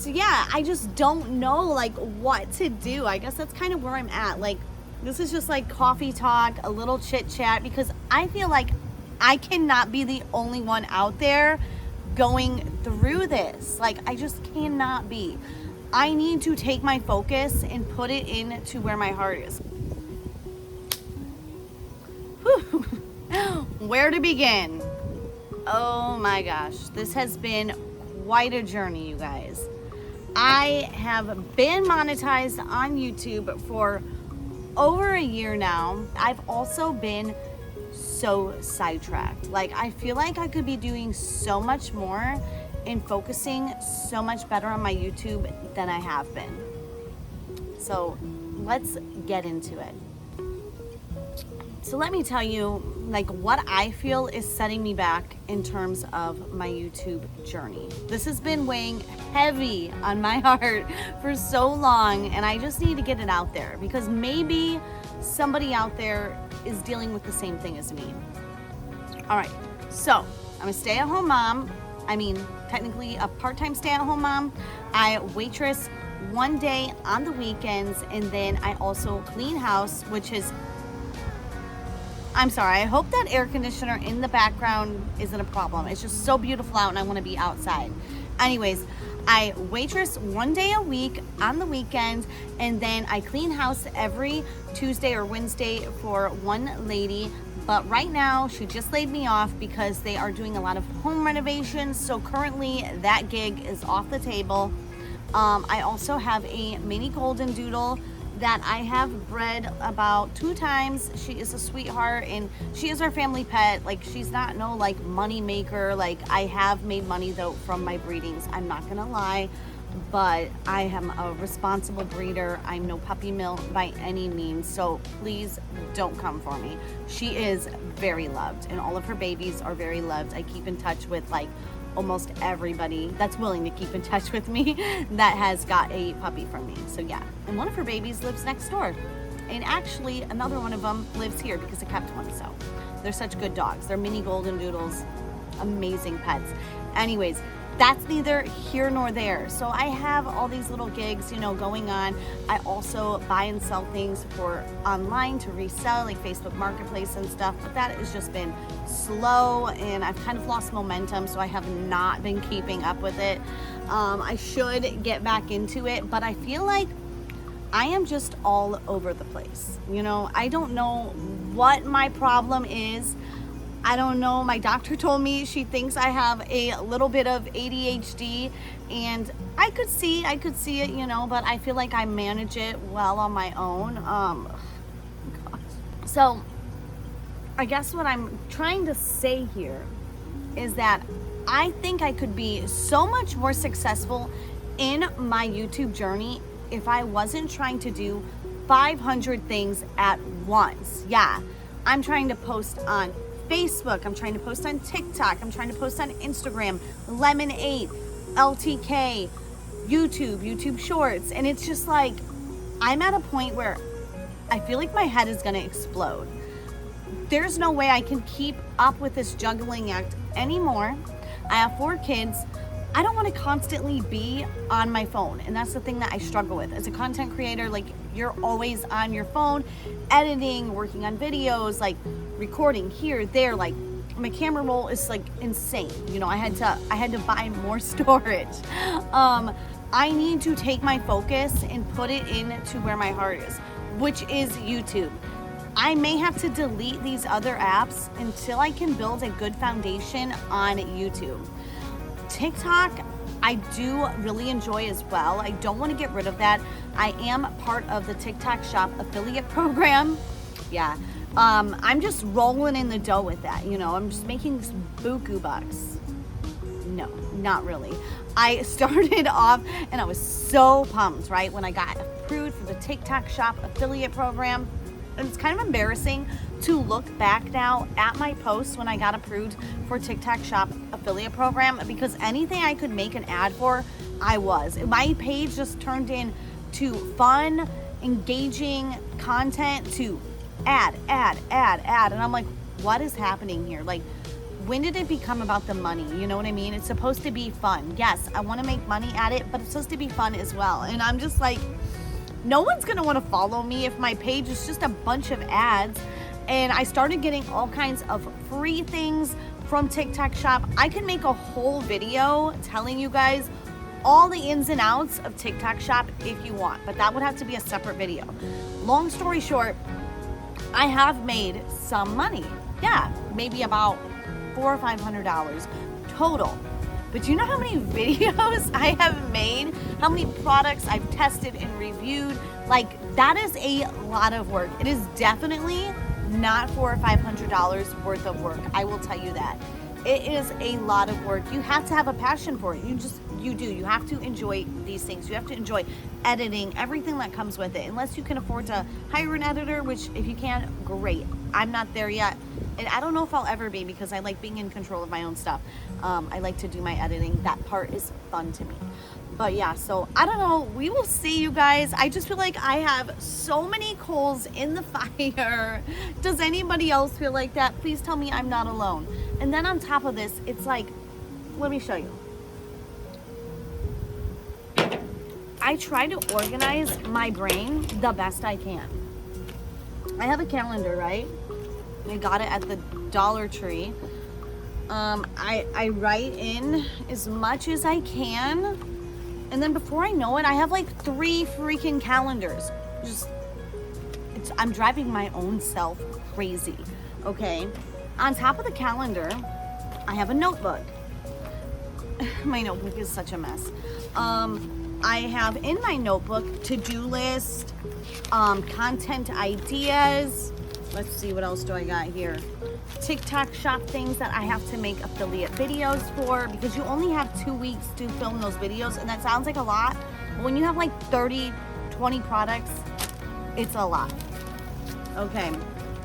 So yeah, I just don't know like what to do. I guess that's kind of where I'm at. Like, this is just like coffee talk, a little chit chat, because I feel like I cannot be the only one out there going through this. Like, I just cannot be. I need to take my focus and put it into where my heart is. Whew. Where to begin? Oh my gosh, this has been quite a journey, you guys. I have been monetized on YouTube for over a year now. I've also been so sidetracked. Like, I feel like I could be doing so much more and focusing so much better on my YouTube than I have been. So let's get into it. So let me tell you, like, what I feel is setting me back in terms of my YouTube journey. This has been weighing heavy on my heart for so long, and I just need to get it out there because maybe somebody out there is dealing with the same thing as me. All right, so I'm a stay-at-home mom. I mean, technically a part-time stay-at-home mom. I waitress one day on the weekends, and then I also clean house, which is, I'm sorry, I hope that air conditioner in the background isn't a problem. It's just so beautiful out and I want to be outside. Anyways, I waitress one day a week on the weekends, and then I clean house every Tuesday or Wednesday for one lady. But right now, she just laid me off because they are doing a lot of home renovations. So currently, that gig is off the table. I also have a mini golden doodle that I have bred about 2 times. She is a sweetheart and she is our family pet. Like, she's not no like money maker. Like, I have made money though from my breedings, I'm not gonna lie, but I am a responsible breeder. I'm no puppy mill by any means, so please don't come for me. She is very loved and all of her babies are very loved. I keep in touch with like almost everybody that's willing to keep in touch with me that has got a puppy from me. So yeah, and one of her babies lives next door, and actually another one of them lives here because I kept one. So they're such good dogs. They're mini golden doodles, amazing pets. Anyways, that's neither here nor there. So I have all these little gigs, you know, going on. I also buy and sell things for online to resell, like Facebook Marketplace and stuff, but that has just been slow and I've kind of lost momentum, so I have not been keeping up with it. I should get back into it, but I feel like I am just all over the place. You know, I don't know what my problem is. I don't know. My doctor told me she thinks I have a little bit of ADHD, and I could see it, you know, but I feel like I manage it well on my own. Gosh. So I guess what I'm trying to say here is that I think I could be so much more successful in my YouTube journey if I wasn't trying to do 500 things at once. Yeah, I'm trying to post on Facebook, I'm trying to post on TikTok, I'm trying to post on Instagram, Lemon8, LTK, YouTube Shorts, and it's just like, I'm at a point where I feel like my head is gonna explode. There's no way I can keep up with this juggling act anymore. I have 4 kids. I don't want to constantly be on my phone, and that's the thing that I struggle with. As a content creator, like, you're always on your phone, editing, working on videos, like recording here, there, like my camera roll is like insane. You know, I had to buy more storage. I need to take my focus and put it into where my heart is, which is YouTube. I may have to delete these other apps until I can build a good foundation on YouTube. TikTok, I do really enjoy as well. I don't want to get rid of that. I am part of the TikTok Shop affiliate program. Yeah, I'm just rolling in the dough with that. You know, I'm just making buku bucks. No, not really. I started off and I was so pumped, right, when I got approved for the TikTok Shop affiliate program. And it's kind of embarrassing to look back now at my posts when I got approved for TikTok Shop affiliate program, because anything I could make an ad for, I was. My page just turned into fun, engaging content to ad. And I'm like, what is happening here? Like, when did it become about the money? You know what I mean? It's supposed to be fun. Yes, I want to make money at it, but it's supposed to be fun as well. And I'm just like, no one's going to want to follow me if my page is just a bunch of ads. And I started getting all kinds of free things from TikTok Shop. I can make a whole video telling you guys all the ins and outs of TikTok Shop if you want, but that would have to be a separate video. Long story short, I have made some money. Yeah, maybe about $400 or $500 total. But you know how many videos I have made? How many products I've tested and reviewed? Like, that is a lot of work. It is definitely not $400 or $500 worth of work. I will tell you that. It is a lot of work. You have to have a passion for it. You do. You have to enjoy these things. You have to enjoy editing, everything that comes with it. Unless you can afford to hire an editor, which if you can, great. I'm not there yet. And I don't know if I'll ever be, because I like being in control of my own stuff. I like to do my editing. That part is fun to me. But yeah, so I don't know. We will see, you guys. I just feel like I have so many coals in the fire. Does anybody else feel like that? Please tell me I'm not alone. And then on top of this, it's like, let me show you. I try to organize my brain the best I can. I have a calendar, right? I got it at the Dollar Tree. I write in as much as I can. And then before I know it, I have like 3 freaking calendars. I'm driving my own self crazy, okay? On top of the calendar, I have a notebook. My notebook is such a mess. I have in my notebook to-do list, content ideas. Let's see, what else do I got here? TikTok Shop things that I have to make affiliate videos for, because you only have 2 weeks to film those videos, and that sounds like a lot, but when you have like 30, 20 products, it's a lot. Okay,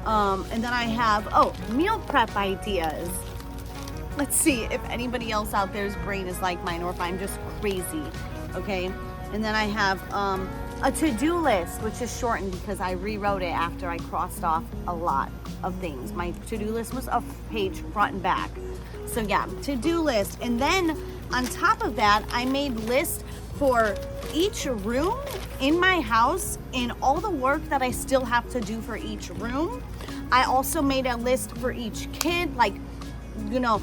and then I have, meal prep ideas. Let's see if anybody else out there's brain is like mine, or if I'm just crazy, okay? And then I have a to-do list, which is shortened because I rewrote it after I crossed off a lot of things. My to-do list was a page front and back. So yeah, to-do list. And then on top of that, I made lists for each room in my house and all the work that I still have to do for each room. I also made a list for each kid, like, you know,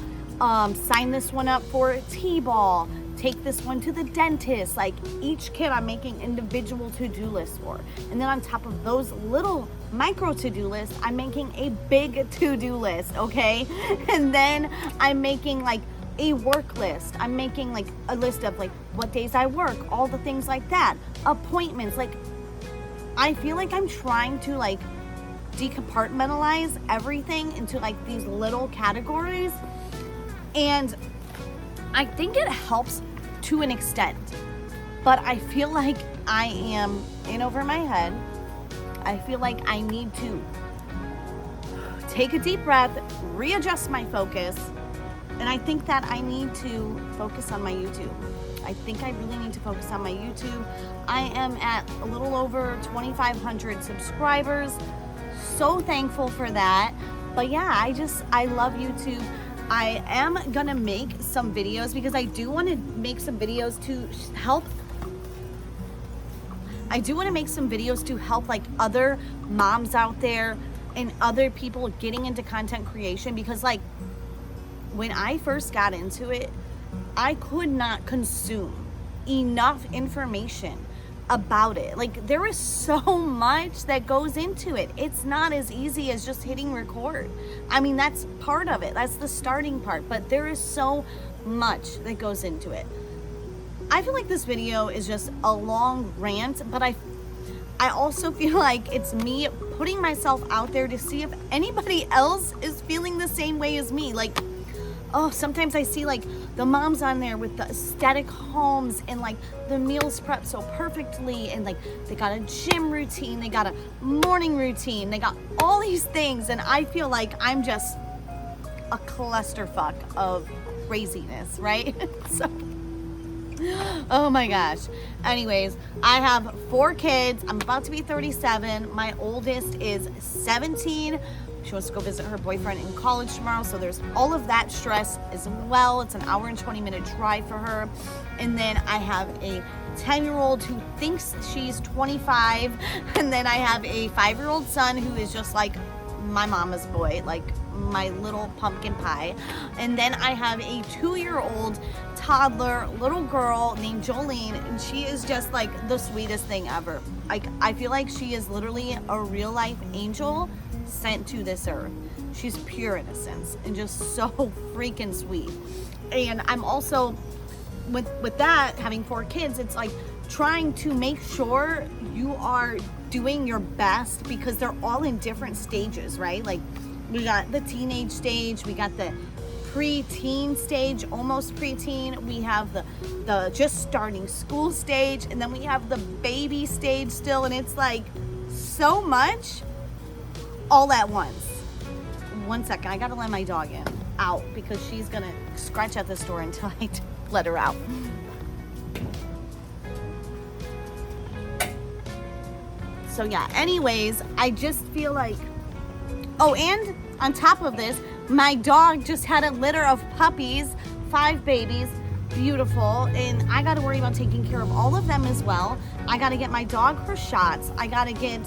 sign this one up for T-ball, take this one to the dentist. Like, each kid I'm making individual to-do lists for. And then on top of those little micro to-do lists, I'm making a big to-do list, okay? And then I'm making like a work list. I'm making like a list of like what days I work, all the things like that. Appointments. Like, I feel like I'm trying to like decompartmentalize everything into like these little categories. And I think it helps to an extent, but I feel like I am in over my head. I feel like I need to take a deep breath, readjust my focus, and I think that I need to focus on my YouTube. I think I really need to focus on my YouTube. I am at a little over 2,500 subscribers. So thankful for that. But yeah, I love YouTube. I am gonna make some videos because I do want to make some videos to help. I do want to make some videos to help like other moms out there and other people getting into content creation, because like when I first got into it, I could not consume enough information about it. Like, there is so much that goes into it. It's not as easy as just hitting record. I mean, that's part of it. That's the starting part, but there is so much that goes into it. I feel like this video is just a long rant, but I also feel like it's me putting myself out there to see if anybody else is feeling the same way as me. Like, oh, sometimes I see like the moms on there with the aesthetic homes and like the meals prepped so perfectly, and like they got a gym routine, they got a morning routine, they got all these things, and I feel like I'm just a clusterfuck of craziness, right? So, oh my gosh. Anyways, I have 4 kids. I'm about to be 37. My oldest is 17. She wants to go visit her boyfriend in college tomorrow, so there's all of that stress as well. It's an hour and 20-minute drive for her. And then I have a 10-year-old who thinks she's 25, and then I have a 5-year-old son who is just like my mama's boy, like my little pumpkin pie. And then I have a 2-year-old toddler little girl named Jolene, and she is just like the sweetest thing ever. Like, I feel like she is literally a real life angel sent to this earth. She's pure innocence and just so freaking sweet. And I'm also with that, having 4 kids, it's like trying to make sure you are doing your best, because they're all in different stages, right? Like, we got the teenage stage, we got the pre-teen stage, almost preteen, we have the just starting school stage, and then we have the baby stage still, and it's like so much all at once. 1 second, I gotta let my dog out because she's gonna scratch at this door until I let her out. So yeah, anyways, I just feel like, oh, and on top of this, my dog just had a litter of puppies, 5 babies, beautiful, and I got to worry about taking care of all of them as well. I got to get my dog her shots. I got to get,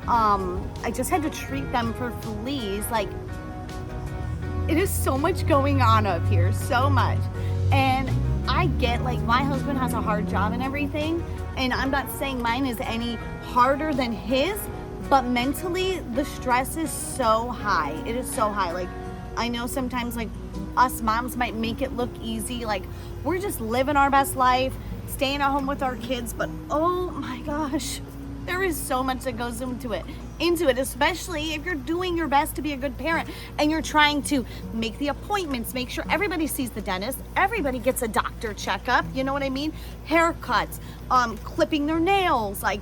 I just had to treat them for fleas. Like, it is so much going on up here, so much. And I get, like, my husband has a hard job and everything, and I'm not saying mine is any harder than his, but mentally the stress is so high. It is so high. Like, I know sometimes, like, us moms might make it look easy, like we're just living our best life, staying at home with our kids, but oh my gosh, there is so much that goes into it, especially if you're doing your best to be a good parent and you're trying to make the appointments, make sure everybody sees the dentist, everybody gets a doctor checkup, you know what I mean? Haircuts, clipping their nails, like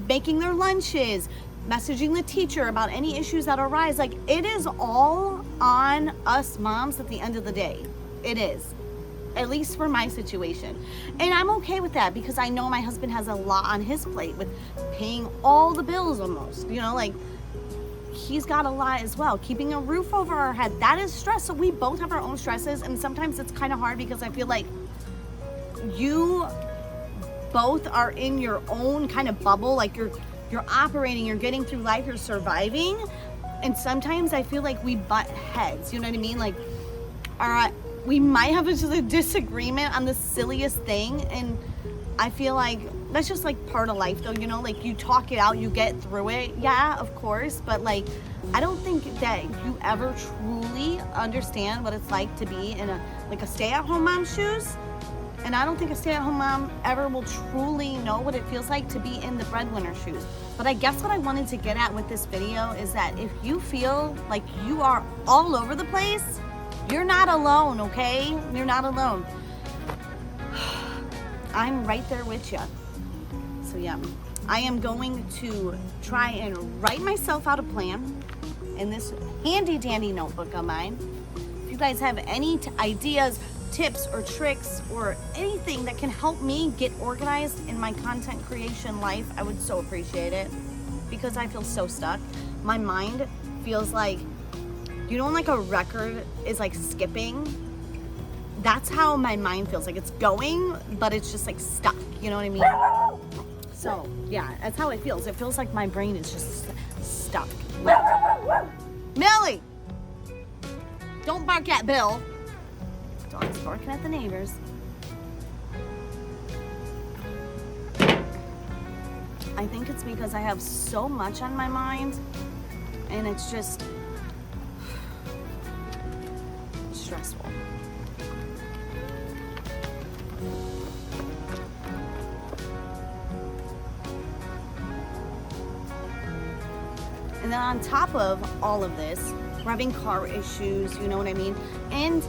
making their lunches, messaging the teacher about any issues that arise. Like, it is all on us moms at the end of the day. It is. At least for my situation. And I'm okay with that because I know my husband has a lot on his plate with paying all the bills almost. You know, like, he's got a lot as well. Keeping a roof over our head, that is stress. So we both have our own stresses, and sometimes it's kind of hard because I feel like you both are in your own kind of bubble. Like, you're operating, you're getting through life, you're surviving. And sometimes I feel like we butt heads, you know what I mean? Like, all right, we might have just a disagreement on the silliest thing, and I feel like that's just like part of life though, you know, like you talk it out, you get through it, yeah, of course, but like I don't think that you ever truly understand what it's like to be in a stay-at-home mom's shoes, and I don't think a stay-at-home mom ever will truly know what it feels like to be in the breadwinner shoes. But I guess what I wanted to get at with this video is that if you feel like you are all over the place, you're not alone, okay? You're not alone. I'm right there with you. So yeah, I am going to try and write myself out a plan in this handy dandy notebook of mine. If you guys have any ideas, tips or tricks or anything that can help me get organized in my content creation life, I would so appreciate it, because I feel so stuck. My mind feels like, you know, when like a record is like skipping, that's how my mind feels. Like it's going, but it's just like stuck, you know what I mean? So yeah, that's how it feels. It feels like my brain is just stuck. Millie, don't bark at Bill. Dog's barking at the neighbors. I think it's because I have so much on my mind, and it's just stressful. And then on top of all of this, we're having car issues, you know what I mean? And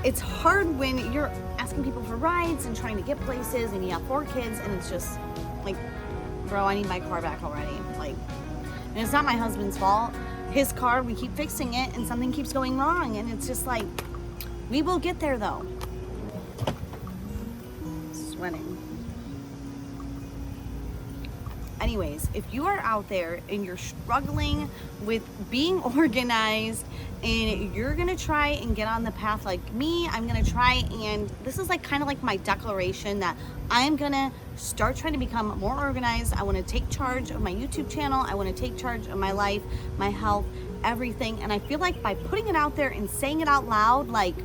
it's hard when you're asking people for rides and trying to get places and you have 4 kids, and it's just like, bro, I need my car back already. Like, and it's not my husband's fault. His car, we keep fixing it and something keeps going wrong, and it's just like, we will get there though. Sweating. anyways, if you are out there and you're struggling with being organized and you're gonna try and get on the path like me, I'm gonna try, and this is like kind of like my declaration that I'm gonna start trying to become more organized. I want to take charge of my YouTube channel. I want to take charge of my life, my health, everything. And I feel like by putting it out there and saying it out loud, like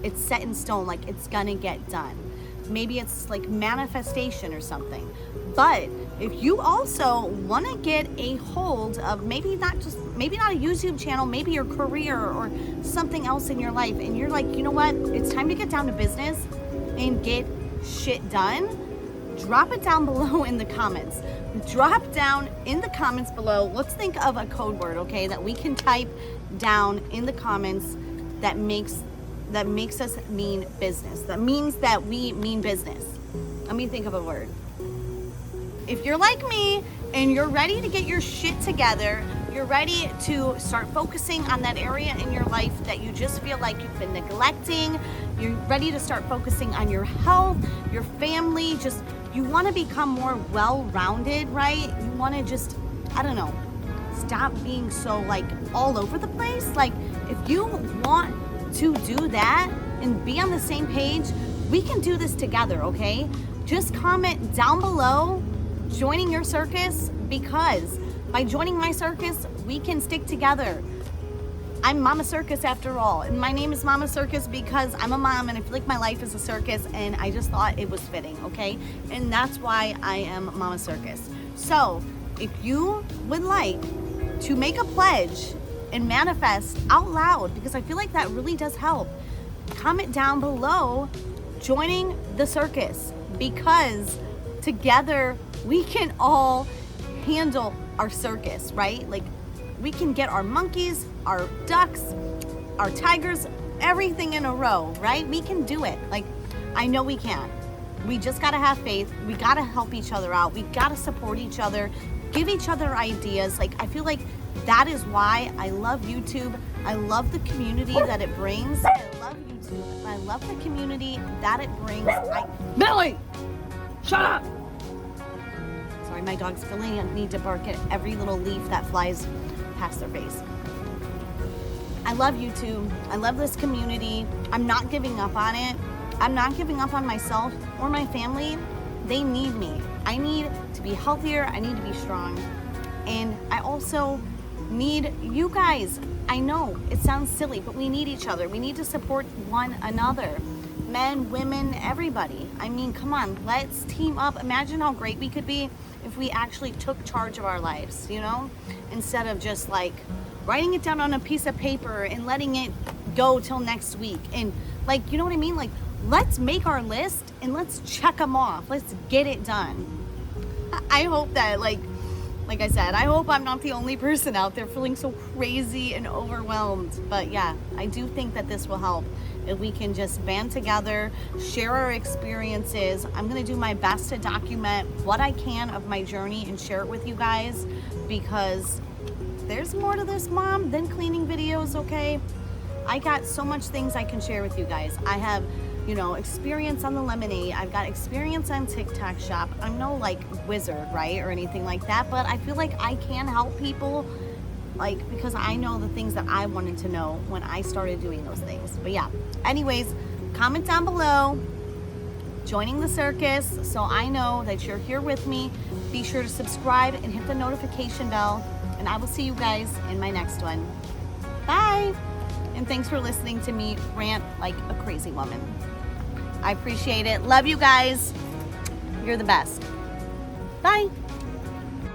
it's set in stone, like it's gonna get done. Maybe it's like manifestation or something. But if you also want to get a hold of maybe not a YouTube channel, maybe your career or something else in your life, and you're like, you know what, it's time to get down to business and get shit done, drop it down below in the comments. Drop down in the comments below. Let's think of a code word, okay, that we can type down in the comments that makes us mean business. That means that we mean business. Let me think of a word. If you're like me and you're ready to get your shit together, you're ready to start focusing on that area in your life that you just feel like you've been neglecting, you're ready to start focusing on your health, your family, just you want to become more well-rounded, right? You want to just, I don't know, stop being so like all over the place. Like if you want to do that and be on the same page, we can do this together, okay? Just comment down below joining your circus, because by joining my circus, we can stick together. I'm Mama Circus after all, and my name is Mama Circus because I'm a mom and I feel like my life is a circus, and I just thought it was fitting, okay? And that's why I am Mama Circus. So if you would like to make a pledge and manifest out loud, because I feel like that really does help, comment down below joining the circus, because together we can all handle our circus, right? Like we can get our monkeys, our ducks, our tigers, everything in a row, right? We can do it. Like I know we can. We just gotta have faith. We gotta help each other out. We gotta support each other, give each other ideas. Like I feel like that is why I love YouTube. I love the community that it brings. I love YouTube and I love the community that it brings. Millie, shut up. Sorry, my dog's feeling a need to bark at every little leaf that flies past their face. I love YouTube. I love this community. I'm not giving up on it. I'm not giving up on myself or my family. They need me. I need to be healthier. I need to be strong. And I also need you guys. I know it sounds silly, but we need each other. We need to support one another. Men, women, everybody. I mean, come on, let's team up. Imagine how great we could be if we actually took charge of our lives, you know? Instead of just like writing it down on a piece of paper and letting it go till next week. And like, you know what I mean? Like, let's make our list and let's check them off. Let's get it done. I hope that, like I said, I hope I'm not the only person out there feeling so crazy and overwhelmed. But yeah, I do think that this will help if we can just band together, share our experiences. I'm gonna do my best to document what I can of my journey and share it with you guys, because there's more to this, Mom, than cleaning videos, okay? I got so much things I can share with you guys. I have, you know, experience on the lemonade. I've got experience on TikTok shop. I'm no like wizard, right? Or anything like that, but I feel like I can help people, like, because I know the things that I wanted to know when I started doing those things. But yeah, anyways, comment down below, joining the circus, so I know that you're here with me. Be sure to subscribe and hit the notification bell, and I will see you guys in my next one. Bye. And thanks for listening to me rant like a crazy woman. I appreciate it. Love you guys. You're the best. Bye.